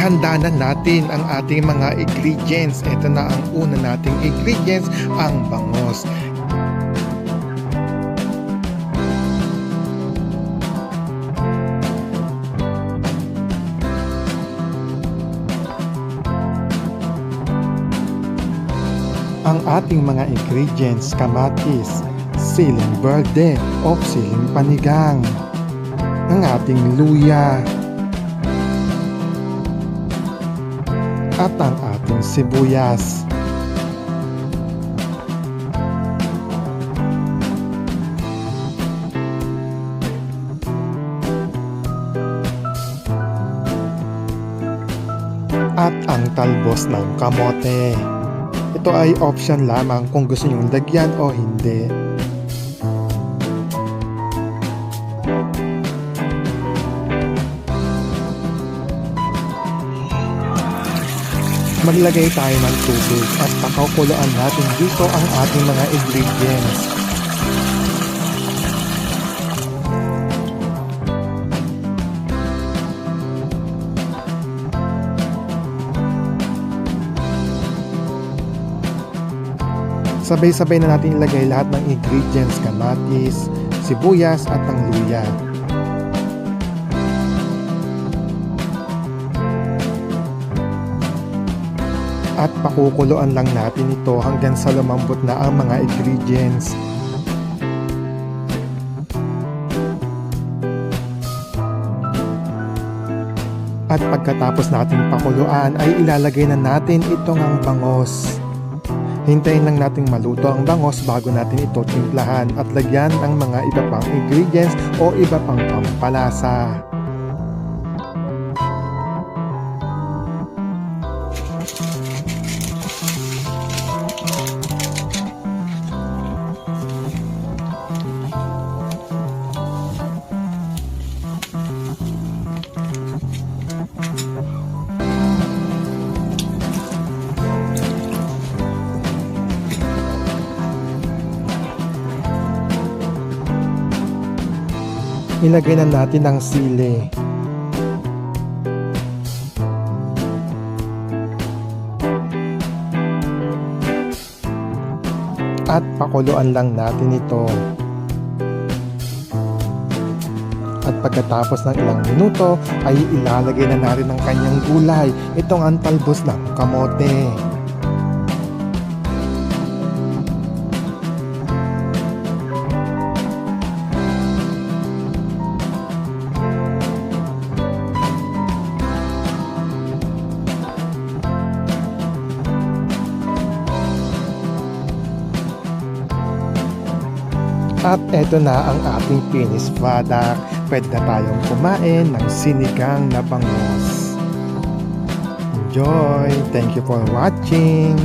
ihanda na natin ang ating mga ingredients. Ito na ang una nating ingredients, ang bangos. Ang ating mga ingredients, kamatis, siling verde o siling panigang, ang ating luya, at ang ating sibuyas. At ang talbos ng kamote. Ito ay option lamang kung gusto nyong lagyan o hindi. Maglagay tayo ng tubig at pakukuluan natin dito ang ating mga ingredients. Sabay-sabay na natin ilagay lahat ng ingredients, kamatis, sibuyas at ang luya. At pakukuluan lang natin ito hanggang sa lumambot na ang mga ingredients. At pagkatapos nating pakuluan ay ilalagay na natin itong ang bangos. Hintayin lang nating maluto ang bangos bago natin ito timplahan at lagyan ng mga iba pang ingredients o iba pang pampalasa. Ilagay na natin ang sili. At pakuluan lang natin ito. At pagkatapos ng ilang minuto ay ilalagay na natin ang kanyang gulay. Itong ang talbos ng kamote. At eto na ang ating finished product. Pwede na tayong kumain ng sinigang na bangos. Enjoy! Thank you for watching!